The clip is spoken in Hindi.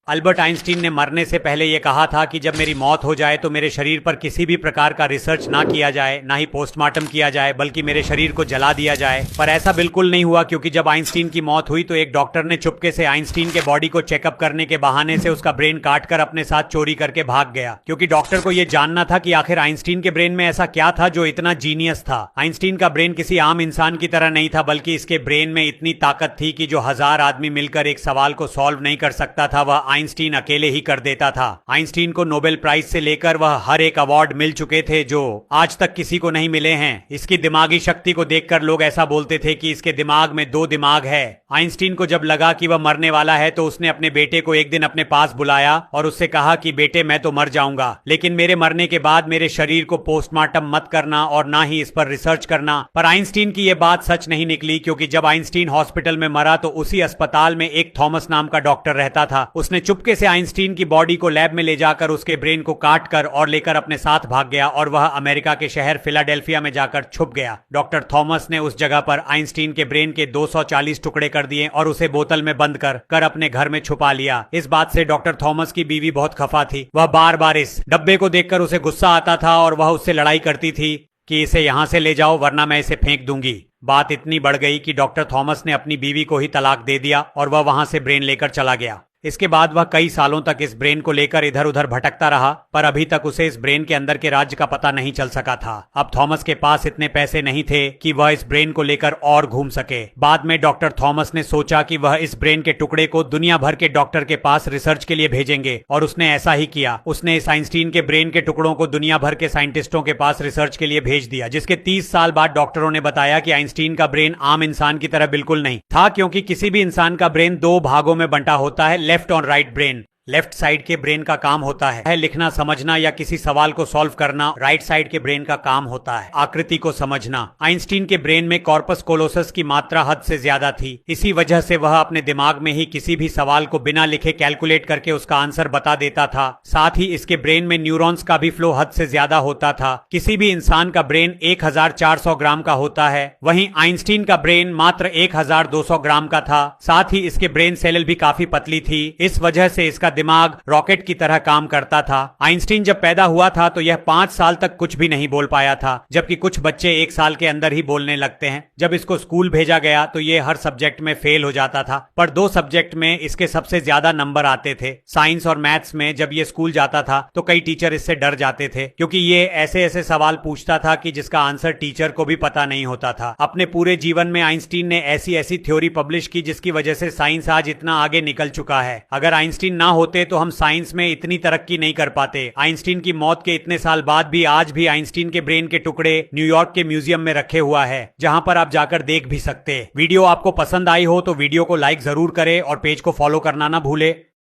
अल्बर्ट आइंस्टीन ने मरने से पहले यह कहा था कि जब मेरी मौत हो जाए तो मेरे शरीर पर किसी भी प्रकार का रिसर्च ना किया जाए, ना ही पोस्टमार्टम किया जाए, बल्कि मेरे शरीर को जला दिया जाए। पर ऐसा बिल्कुल नहीं हुआ, क्योंकि जब आइंस्टीन की मौत हुई तो एक डॉक्टर ने चुपके से आइंस्टीन के बॉडी को चेकअप करने के बहाने से उसका ब्रेन काट कर अपने साथ चोरी करके भाग गया, क्योंकि डॉक्टर को यह जानना था कि आखिर आइंस्टीन के ब्रेन में ऐसा क्या था जो इतना जीनियस था। आइंस्टीन का ब्रेन किसी आम इंसान की तरह नहीं था, बल्कि इसके ब्रेन में इतनी ताकत थी कि जो 1000 आदमी मिलकर एक सवाल को सॉल्व नहीं कर सकता था, वह आइंस्टीन अकेले ही कर देता था। आइंस्टीन को नोबेल प्राइज से लेकर वह हर एक अवार्ड मिल चुके थे जो आज तक किसी को नहीं मिले हैं। इसकी दिमागी शक्ति को देखकर लोग ऐसा बोलते थे कि इसके दिमाग में 2 दिमाग है। आइंस्टीन को जब लगा कि वह मरने वाला है तो उसने अपने बेटे को एक दिन अपने पास बुलाया और उससे कहा कि बेटे, मैं तो मर जाऊंगा, लेकिन मेरे मरने के बाद मेरे शरीर को पोस्टमार्टम मत करना और ना ही इस पर रिसर्च करना। पर आइंस्टीन की यह बात सच नहीं निकली, क्योंकि जब आइंस्टीन हॉस्पिटल में मरा तो उसी अस्पताल में एक थॉमस नाम का डॉक्टर रहता था। उसने चुपके से आइंस्टीन की बॉडी को लैब में ले जाकर उसके ब्रेन को काट कर और लेकर अपने साथ भाग गया और वह अमेरिका के शहर फिलाडेल्फिया में जाकर छुप गया। डॉक्टर थॉमस ने उस जगह पर आइंस्टीन के ब्रेन के 240 टुकड़े कर दिए और उसे बोतल में बंद कर अपने घर में छुपा लिया। इस बात से डॉक्टर थॉमस की बीवी बहुत खफा थी। वह बार बार इस डब्बे को देखकर उसे गुस्सा आता था और वह उससे लड़ाई करती थी कि इसे यहां से ले जाओ वरना मैं इसे फेंक दूंगी। बात इतनी बढ़ गई कि डॉक्टर थॉमस ने अपनी बीवी को ही तलाक दे दिया और वह वहां से ब्रेन लेकर चला गया। इसके बाद वह कई सालों तक इस ब्रेन को लेकर इधर उधर भटकता रहा, पर अभी तक उसे इस ब्रेन के अंदर के राज्य का पता नहीं चल सका था। अब थॉमस के पास इतने पैसे नहीं थे कि वह इस ब्रेन को लेकर और घूम सके। बाद में डॉक्टर थॉमस ने सोचा कि वह इस ब्रेन के टुकड़े को दुनिया भर के डॉक्टर के पास रिसर्च के लिए भेजेंगे, और उसने ऐसा ही किया। उसने इस आइंस्टीन के ब्रेन के टुकड़ों को दुनिया भर के साइंटिस्टों के पास रिसर्च के लिए भेज दिया, जिसके 30 साल बाद डॉक्टरों ने बताया कि आइंस्टीन का ब्रेन आम इंसान की तरह बिल्कुल नहीं था, क्योंकि किसी भी इंसान का ब्रेन 2 भागों में बंटा होता है, लेफ्ट और राइट ब्रेन। लेफ्ट साइड के ब्रेन का काम होता है लिखना समझना या किसी सवाल को सॉल्व करना, राइट साइड के ब्रेन का काम होता है आकृति को समझना। आइंस्टीन के ब्रेन में कॉर्पस कोलोसस की मात्रा हद से ज्यादा थी। इसी वजह से वह अपने दिमाग में ही किसी भी सवाल को बिना लिखे कैलकुलेट करके उसका आंसर बता देता था। साथ ही इसके ब्रेन में न्यूरॉन्स का भी फ्लो हद से ज्यादा होता था। किसी भी इंसान का ब्रेन 1400 ग्राम का होता है, वहीं आइंस्टीन का ब्रेन मात्र 1200 ग्राम का था। साथ ही इसके ब्रेन सेल भी काफी पतली थी। इस वजह से इसका दिमाग रॉकेट की तरह काम करता था। आइंस्टीन जब पैदा हुआ था तो यह 5 साल तक कुछ भी नहीं बोल पाया था, जबकि कुछ बच्चे 1 साल के अंदर ही बोलने लगते हैं। जब इसको स्कूल भेजा गया तो यह हर सब्जेक्ट में फेल हो जाता था, पर 2 सब्जेक्ट में इसके सबसे ज्यादा नंबर आते थे। साइंस और मैथ्स में जब ये स्कूल जाता था तो कई टीचर इससे डर जाते थे, क्योंकि ये ऐसे ऐसे सवाल पूछता था कि जिसका आंसर टीचर को भी पता नहीं होता था। अपने पूरे जीवन में आइंस्टीन ने ऐसी ऐसी थ्योरी पब्लिश की जिसकी वजह से साइंस आज इतना आगे निकल चुका है। अगर आइंस्टीन ना होते तो हम साइंस में इतनी तरक्की नहीं कर पाते। आइंस्टीन की मौत के इतने साल बाद भी आज भी आइंस्टीन के ब्रेन के टुकड़े न्यूयॉर्क के म्यूजियम में रखे हुआ है, जहां पर आप जाकर देख भी सकते। वीडियो आपको पसंद आई हो तो वीडियो को लाइक जरूर करें और पेज को फॉलो करना ना भूले।